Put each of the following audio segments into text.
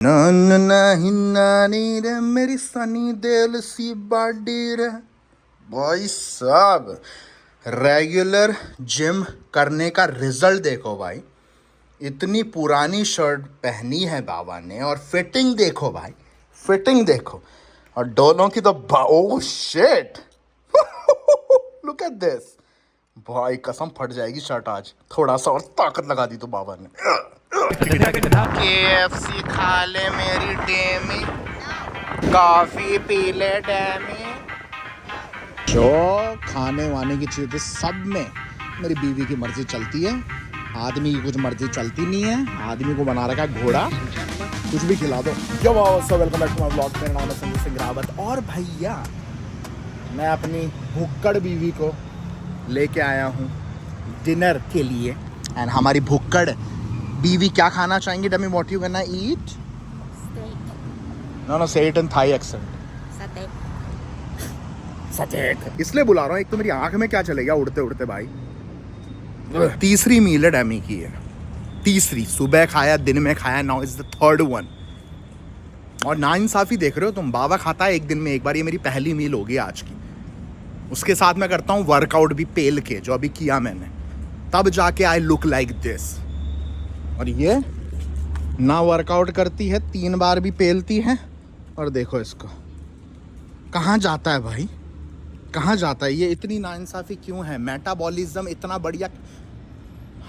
नानी रे मेरी सनी दिल सी बॉडी रे। भाई साहब, रेगुलर जिम करने का रिजल्ट देखो भाई। इतनी पुरानी शर्ट पहनी है बाबा ने और फिटिंग देखो भाई, फिटिंग देखो। और दोनों की तो oh shit look at this भाई, कसम फट जाएगी शर्ट आज। थोड़ा सा और ताकत लगा दी तो बाबा ने। KFC खा ले मेरी डेमी, कॉफी पी ले डेमी। जो खाने वाने की चीज़ें सब में मेरी बीवी की मर्जी चलती है। आदमी की कुछ मर्जी चलती नहीं है। आदमी को बना रखा है घोड़ा, कुछ भी खिला दो। Yo so welcome back to my vlog. मेरा नाम है संजय सिंह रावत और भैया मैं अपनी भुक्कड़ बीवी को लेके आया हूँ डिनर के लिए। एंड हमारी भुक्कड़ बीवी क्या खाना चाहेंगे? डमी, what you gonna eat? No say it in Thai accent. Steak इसलिए बुला रहा हूँ, एक तो मेरी आंख में क्या चलेगा उड़ते उड़ते भाई। तीसरी मील है डमी की है, तीसरी। सुबह खाया, दिन में खाया, now is the third one. और ना इंसाफी देख रहे हो तुम। बाबा खाता है एक दिन में एक बार, ये मेरी पहली मील होगी आज की। उसके साथ मैं करता हूँ वर्कआउट भी पेल के, जो अभी किया मैंने, तब जाके आई लुक लाइक दिस। और ये ना वर्कआउट करती है, 3 बार भी पेलती है। और देखो इसको, कहाँ जाता है भाई, कहाँ जाता है ये। इतनी नाइंसाफ़ी क्यों है? मेटाबॉलिज्म इतना बढ़िया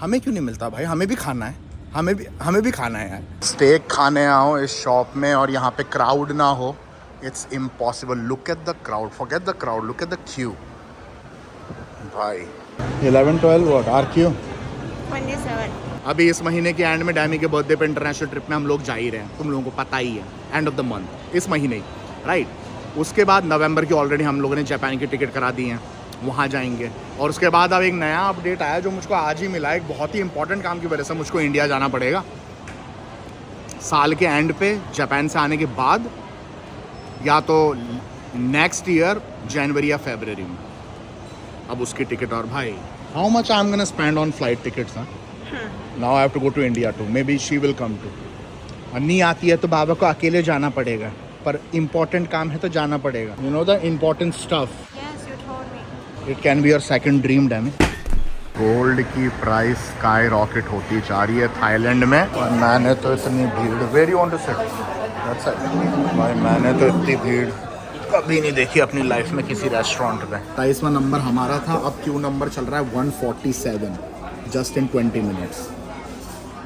हमें क्यों नहीं मिलता भाई? हमें भी खाना है, हमें भी खाना है यार। स्टेक खाने आओ इस शॉप में और यहाँ पे क्राउड ना हो, it's impossible. Look at the crowd, forget the crowd, look at the Q भाई। 11-12 व्हाट आर क्यू 27। अभी इस महीने के एंड में डैमी के बर्थडे पे इंटरनेशनल ट्रिप में हम लोग जा ही रहे हैं, तुम लोगों को पता ही है। एंड ऑफ द मंथ, इस महीने ही, राइट। उसके बाद नवंबर की ऑलरेडी हम लोगों ने जापान की टिकट करा दी हैं, वहाँ जाएंगे। और उसके बाद अब एक नया अपडेट आया जो मुझको आज ही मिला। एक बहुत ही इंपॉर्टेंट काम की वजह से मुझको इंडिया जाना पड़ेगा साल के एंड पे, जापान से आने के बाद, या तो नेक्स्ट ईयर जनवरी या फरवरी में। अब उसकी टिकट। और भाई how much I am gonna spend on flight tickets. Now I have to go to India too, maybe she will come too. और नहीं आती है तो बाबा को अकेले जाना पड़ेगा, पर इम्पोर्टेंट काम है तो जाना पड़ेगा। You know the important stuff. It can be your second dream dam. Gold की प्राइस स्काई रॉकेट होती जा रही है थाईलैंड में। और मैंने तो इतनी भीड़, where you want to sit, that's it भाई। मैंने तो इतनी भीड़ कभी नहीं देखी अपनी लाइफ में किसी रेस्टोरेंट में। 23वां नंबर हमारा था, अब क्यू नंबर चल रहा है 147 just in 20 minutes.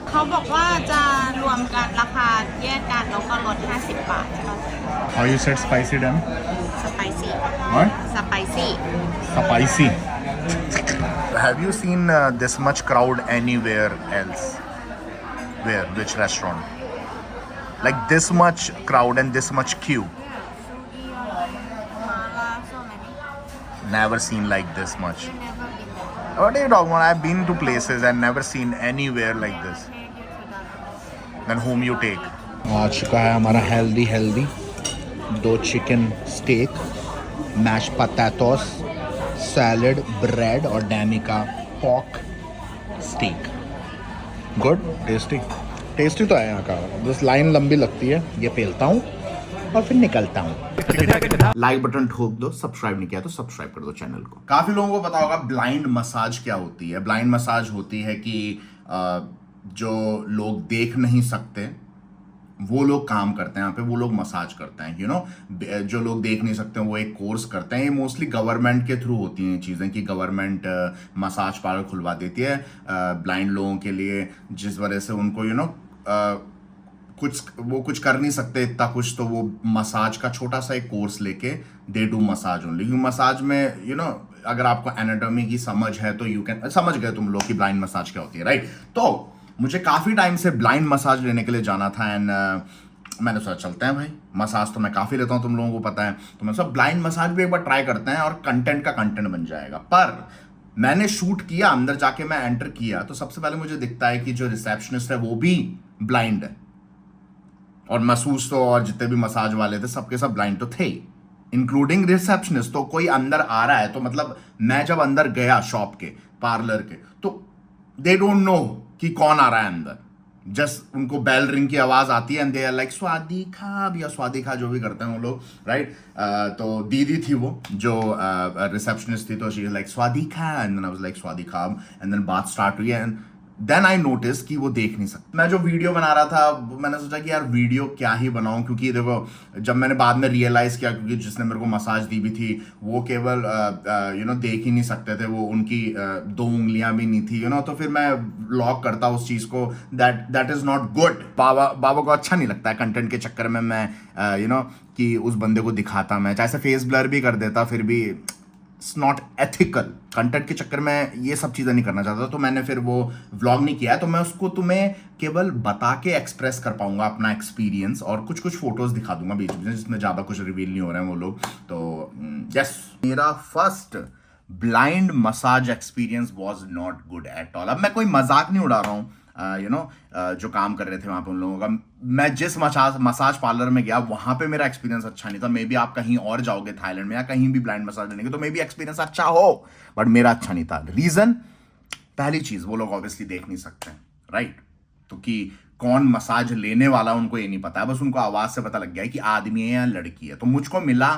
เขาบอกว่าจะรวมกันราคาแยกกันแล้วก็ลด50 บาทใช่ป่ะ How you said spicy damn? สไปซี่ What? สไปซี่ Spicy. Have you seen this much crowd anywhere else? Where? Which restaurant? Like this much crowd and this much queue? Never seen like this much. What are you talking about? I've been to places and never seen anywhere like this. Then whom you take? आ चुका है हमारा healthy 2 chicken steak, mash potatoes, salad, bread और डैमी का pock stake. Good, tasty तो है यहाँ का। बस लाइन लंबी लगती है, ये पेलता हूँ और फिर निकलता हूँ। लाइक बटन ठोक दो, सब्सक्राइब नहीं किया तो सब्सक्राइब कर दो चैनल को। काफी लोगों को पता होगा ब्लाइंड मसाज क्या होती है। ब्लाइंड मसाज होती है कि जो लोग देख नहीं सकते वो लोग काम करते हैं यहाँ पे, वो लोग मसाज करते हैं। यू नो, जो लोग देख नहीं सकते वो एक कोर्स करते हैं। ये मोस्टली गवर्नमेंट के थ्रू होती हैं चीज़ें, कि गवर्नमेंट मसाज पार्लर खुलवा देती है ब्लाइंड लोगों के लिए, जिस वजह से उनको यू नो कुछ कर नहीं सकते इतना कुछ, तो वो मसाज का छोटा सा एक कोर्स लेके दे डू मसाज ओनली। क्योंकि मसाज में यू नो अगर आपको एनाटॉमी की समझ है तो यू कैन, समझ गए तुम लोग कि ब्लाइंड मसाज क्या होती है, राइट। तो मुझे काफ़ी टाइम से ब्लाइंड मसाज लेने के लिए जाना था एंड मैंने सोचा चलते हैं भाई, मसाज तो मैं काफ़ी लेता हूँ, तुम लोगों को पता है। तो मैं सोचा ब्लाइंड मसाज भी एक बार ट्राई करते हैं और कंटेंट का कंटेंट बन जाएगा। पर मैंने शूट किया, अंदर जाके मैं एंटर किया तो सबसे पहले मुझे दिखता है कि जो रिसेप्शनिस्ट है वो भी ब्लाइंड है। और मसूस तो और जितने भी मसाज वाले थे सबके सब ब्लाइंड तो थे, इंक्लूडिंग रिसेप्शनिस्ट। तो कोई अंदर आ रहा है तो मतलब मैं जब अंदर गया शॉप के, पार्लर के, तो दे डोंट नो कि कौन आ रहा है अंदर। जस्ट उनको बेल रिंग की आवाज आती है एंड दे आर लाइक स्वादिका या स्वादिका जो भी करते हैं वो लोग, राइट। तो दीदी थी वो जो रिसेप्शनिस्ट थी, तो she like Swadika and then I was like Swadika and then बात स्टार्ट हुई एंड देन आई नोटिस कि वो देख नहीं सकता। मैं जो वीडियो बना रहा था मैंने सोचा कि यार वीडियो क्या ही बनाऊं, क्योंकि देखो जब मैंने बाद में रियलाइज किया, क्योंकि जिसने मेरे को मसाज दी भी थी वो केवल देख ही नहीं सकते थे, वो उनकी 2 उंगलियां भी नहीं थी, तो फिर मैं लॉक करता उस चीज को, दैट इज नॉट गुड। बाबा को अच्छा नहीं लगता है कंटेंट के चक्कर में मैं कि उस बंदे को दिखाता, मैं चाहे से फेस ब्लर भी कर देता, फिर भी इट्स नॉट एथिकल। कंटेंट के चक्कर में ये सब चीज़ें नहीं करना चाहता, तो मैंने फिर वो व्लॉग नहीं किया है। तो मैं उसको तुम्हें केवल बता के एक्सप्रेस कर पाऊंगा अपना एक्सपीरियंस, और कुछ कुछ फोटोज दिखा दूंगा बीच में जिसमें ज़्यादा कुछ रिवील नहीं हो रहे हैं वो लोग। तो यस, मेरा first blind massage experience was not good at all. अब मैं कोई मजाक नहीं उड़ा रहा हूँ, जो काम कर रहे थे वहां पे उन लोगों का। मैं जिस मसाज पार्लर में गया वहां पे मेरा एक्सपीरियंस अच्छा नहीं था। मे बी आप कहीं और जाओगे थाईलैंड में या कहीं भी ब्लाइंड मसाज लेने के, तो मे बी एक्सपीरियंस अच्छा हो, बट मेरा अच्छा नहीं था। रीजन, पहली चीज वो लोग ऑब्वियसली देख नहीं सकते, राइट। तो कि कौन मसाज लेने वाला उनको ये नहीं पता है, बस उनको आवाज से पता लग गया है कि आदमी है या लड़की है। तो मुझको मिला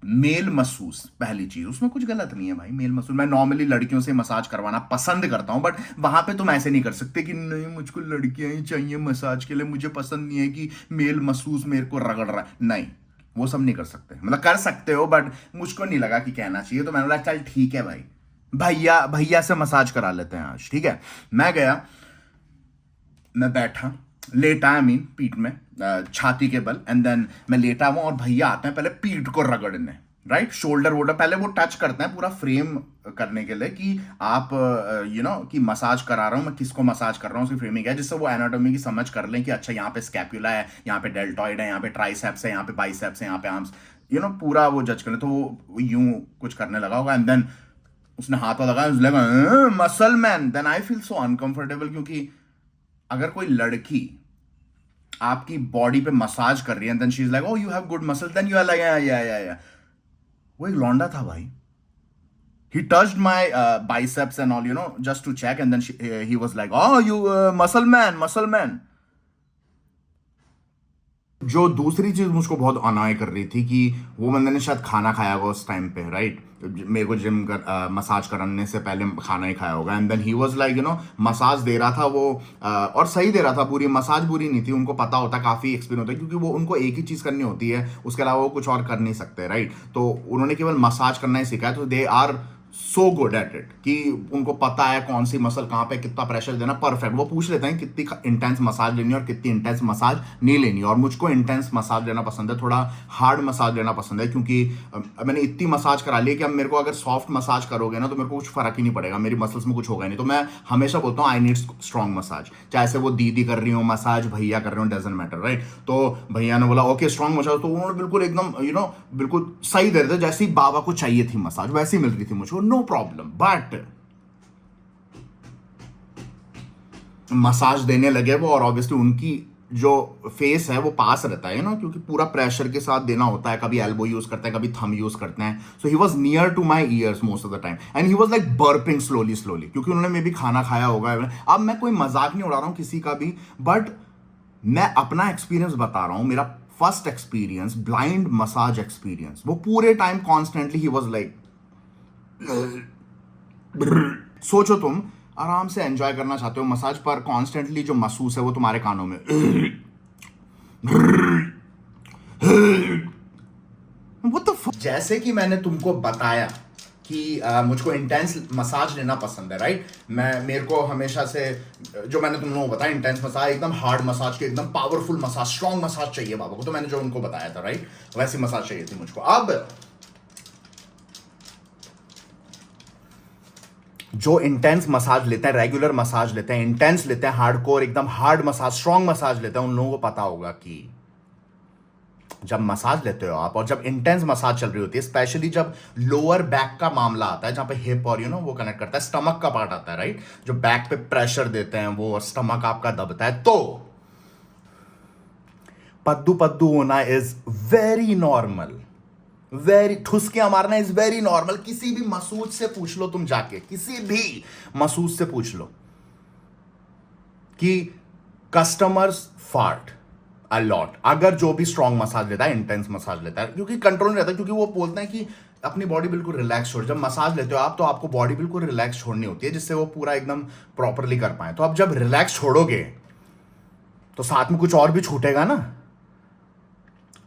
मेल मसूस, पहली चीज, उसमें कुछ गलत नहीं है भाई। मेल मसूस, मैं नॉर्मली लड़कियों से मसाज करवाना पसंद करता हूं, बट वहां पे तुम ऐसे नहीं कर सकते कि नहीं मुझको लड़कियां ही चाहिए मसाज के लिए, मुझे पसंद नहीं है कि मेल मसूस मेरे को रगड़ रहा है। नहीं, वो सब नहीं कर सकते, मतलब कर सकते हो बट मुझको नहीं लगा कि कहना चाहिए। तो मैंने बोला चल ठीक है भाई, भैया से मसाज करा लेते हैं आज, ठीक है। मैं गया, मैं बैठा, लेटा, आई मीन पीठ में, छाती के बल, एंड देन मैं लेटा हुआ और भैया आते हैं पहले पीठ को रगड़ने, राइट। शोल्डर वोल्डर पहले वो टच करते हैं पूरा फ्रेम करने के लिए कि आप कि मसाज करा रहा हूं मैं, किसको मसाज कर रहा हूं, उसकी फ्रेमिंग है, जिससे वो एनाटॉमी की समझ कर लें कि अच्छा यहाँ पे स्कैपुला है, यहाँ पे डेल्टॉइड है, यहाँ पे ट्राइसेप्स है, यहाँ पे बाइसेप्स है, यहाँ पे आर्म्स, पूरा वो जज कर ले। तो वो यूं कुछ करने लगा होगा एंड देन उसने हाथ लगाया, लगा muscle man. Then I feel so uncomfortable, क्योंकि अगर कोई लड़की आपकी बॉडी पे मसाज कर रही है, then she is like oh you have good muscle, then you are like yeah. वो एक लौंडा था भाई, he touched my biceps and all, just to check, and then he was like oh you muscle man। जो दूसरी चीज मुझको बहुत अनॉय कर रही थी कि वो बंदे ने शायद खाना खाया होगा उस टाइम पे, राइट। मेरे को जिम मसाज कराने से पहले खाना ही खाया होगा, and then he was like massage दे रहा था वो, और सही दे रहा था, पूरी मसाज बुरी नहीं थी। उनको पता होता, काफी एक्सपीरियंस होता है, क्योंकि वो उनको एक ही चीज करनी होती है, उसके अलावा वो कुछ और कर नहीं सकते, राइट। तो उन्होंने केवल मसाज करना ही सिखाया, तो they are so good at it कि उनको पता है कौन सी मसल कहाँ पे कितना प्रेशर देना, परफेक्ट। वो पूछ लेते हैं कितनी इंटेंस मसाज लेनी और कितनी इंटेंस मसाज नहीं लेनी। और मुझको इंटेंस मसाज लेना पसंद है, थोड़ा हार्ड मसाज लेना पसंद है, क्योंकि मैंने इतनी मसाज करा ली कि अब मेरे को अगर सॉफ्ट मसाज करोगे ना तो मेरे को कुछ फर्क ही नहीं पड़ेगा, मेरी मसल्स में कुछ होगा नहीं। तो मैं हमेशा बोलता हूँ आई नीड स्ट्रॉन्ग मसाज, चाहे से वो दीदी कर रही हो मसाज, भैया कर रहे हो, डजंट मैटर, राइट। तो भैया ने बोला ओके स्ट्रॉन्ग मसाज, तो उन्होंने बिल्कुल एकदम बिल्कुल सही दे रहे थे, जैसी बाबा को चाहिए थी मसाज वैसी मिल रही थी मुझको, नो प्रॉब्लम। बट मसाज देने लगे वो, और ऑब्वियसली उनकी जो फेस है वो पास रहता है क्योंकि पूरा प्रेशर के साथ देना होता है, कभी एल्बो यूज करते हैं, कभी थंब यूज करते हैं। So he was near to my ears most of the time and he was like burping slowly, क्योंकि उन्होंने मे भी खाना खाया होगा। अब मैं कोई मजाक नहीं उड़ा रहा हूं किसी का भी, बट मैं अपना एक्सपीरियंस बता रहा हूं, मेरा first experience, blind massage experience. वो पूरे time constantly he was like, सोचो तुम आराम से एंजॉय करना चाहते हो मसाज, पर कॉन्स्टेंटली जो महसूस है वो तुम्हारे कानों में What the fuck? जैसे कि मैंने तुमको बताया कि मुझको इंटेंस मसाज लेना पसंद है, राइट। मेरे को हमेशा से जो मैंने तुम लोगों को बताया, इंटेंस मसाज, एकदम हार्ड मसाज के, एकदम पावरफुल मसाज, स्ट्रॉन्ग मसाज चाहिए बाबा को। तो मैंने जो उनको बताया था, राइट, वैसी मसाज चाहिए थी मुझको। अब जो इंटेंस मसाज लेते हैं, रेगुलर मसाज लेते हैं, इंटेंस लेते हैं, हार्डकोर एकदम हार्ड मसाज, स्ट्रॉन्ग मसाज लेते हैं, उन लोगों को पता होगा कि जब मसाज लेते हो आप और जब इंटेंस मसाज चल रही होती है, स्पेशली जब लोअर बैक का मामला आता है, जहां पे हिप और वो कनेक्ट करता है, स्टमक का पार्ट आता है, राइट, जो बैक पे प्रेशर देते हैं वो, स्टमक आपका दबता है, तो पद्दू पद्दू होना इज वेरी नॉर्मल, वेरी ठुसकियां मारना इज वेरी नॉर्मल। किसी भी मसूद से पूछ लो, तुम जाके किसी भी मसूद से पूछ लो कि कस्टमर्स फार्ट अ लॉट अगर जो भी स्ट्रॉन्ग मसाज लेता है, इंटेंस मसाज लेता है, क्योंकि कंट्रोल नहीं रहता, क्योंकि वो बोलते हैं कि अपनी बॉडी बिल्कुल रिलैक्स छोड़। जब मसाज लेते हो आप तो आपको बॉडी बिल्कुल रिलैक्स छोड़नी होती है, जिससे वो पूरा एकदम प्रॉपरली कर पाए। तो अब जब रिलैक्स छोड़ोगे तो साथ में कुछ और भी छूटेगा ना।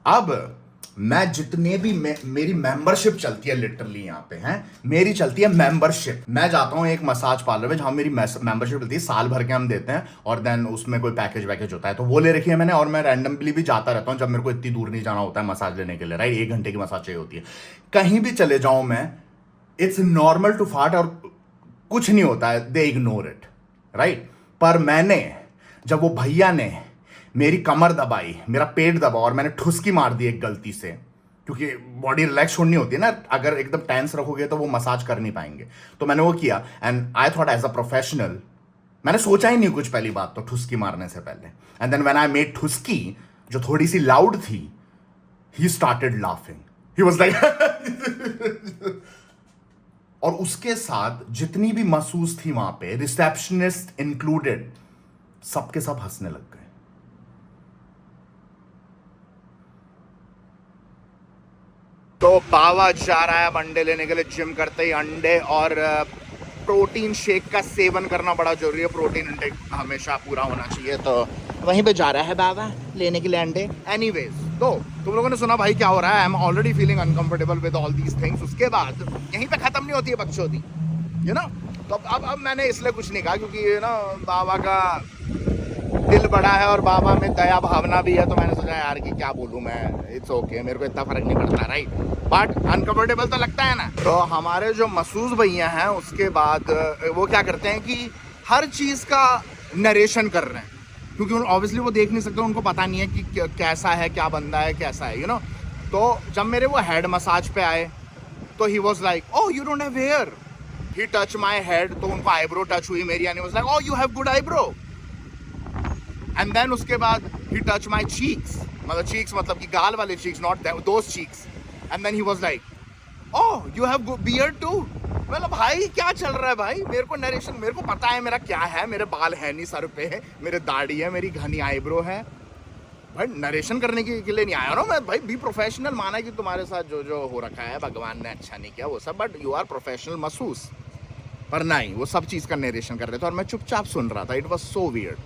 अब मैं जितने भी मेरी मेंबरशिप चलती है लिटरली यहाँ पे हैं, मेरी चलती है मेंबरशिप। मैं जाता हूँ एक मसाज पार्लर में जहाँ मेरी मेंबरशिप चलती है, साल भर के हम देते हैं, और देन उसमें कोई पैकेज होता है तो वो ले रखी है मैंने। और मैं रैंडमली भी जाता रहता हूँ जब मेरे को इतनी दूर नहीं जाना होता है मसाज लेने के लिए, राइट। 1 घंटे की मसाज चाहिए होती है, कहीं भी चले जाऊँ मैं, इट्स नॉर्मल टू फार्ट और कुछ नहीं होता है, दे इग्नोर इट, राइट। पर मैंने जब वो भैया ने मेरी कमर दबाई, मेरा पेट दबा और मैंने ठुसकी मार दी एक गलती से, क्योंकि बॉडी रिलैक्स छोड़नी होती है ना, अगर एकदम टेंस रखोगे तो वो मसाज कर नहीं पाएंगे। तो मैंने वो किया and I thought as a professional, मैंने सोचा ही नहीं कुछ पहली बात तो ठुसकी मारने से पहले। And then when I made ठुसकी जो थोड़ी सी लाउड थी, he started laughing, he was like और उसके साथ जितनी भी मसूस थी वहां पे, रिसेप्शनिस्ट इंक्लूडेड, सबके सब हंसने लग गए। तो बाबा जा रहा है अब अंडे लेने के लिए। जिम करते ही अंडे और प्रोटीन शेक का सेवन करना बड़ा जरूरी है, प्रोटीन इंटेक हमेशा पूरा होना चाहिए। तो वहीं पे जा रहा है बाबा लेने के लिए अंडे। एनीवेज, तो तुम लोगों ने सुना भाई क्या हो रहा है। I am already feeling uncomfortable with all these things. उसके बाद यहीं पे खत्म नहीं होती है बकचोदी, यू नो। तो अब मैंने इसलिए कुछ नहीं कहा क्योंकि यू नो बाबा का दिल बड़ा है और बाबा में दया भावना भी है। तो मैंने सोचा यार कि क्या बोलूँ मैं, इट्स ओके, मेरे को इतना फर्क नहीं पड़ता, राइट। बट अनकंफर्टेबल तो लगता है ना। तो हमारे जो मसूस भैया हैं उसके बाद वो क्या करते हैं कि हर चीज़ का नरेशन कर रहे हैं, क्योंकि ऑब्वियसली वो देख नहीं सकते, उनको पता नहीं है कि कैसा है, क्या बंदा है, कैसा है, यू नो। तो जब मेरे वो हेड मसाज पे आए तो he was like oh you don't have hair. He touch my head, तो उनको आईब्रो टच हुई मेरी, and he was like oh you have good eyebrow. And then उसके बाद ही टच माई चीक्स, मतलब चीक्स मतलब कि गाल वाले cheeks, not those cheeks. And then he was like oh you have beard too. मतलब भाई क्या चल रहा है भाई, मेरे को नरेशन, मेरे को पता है मेरा क्या है, मेरे बाल है नहीं सर पे, मेरे दाढ़ी है, मेरी घनी आईब्रो है। भाई नरेशन करने के लिए नहीं आया ना मैं, भाई बी प्रोफेशनल। माना कि तुम्हारे साथ जो जो हो रखा है भगवान ने अच्छा नहीं किया वो सब, बट यू आर प्रोफेशनल मसूस। पर नहीं, वो सब चीज़ का नरेशन कर रहे थे और मैं चुपचाप सुन रहा था। It was so weird.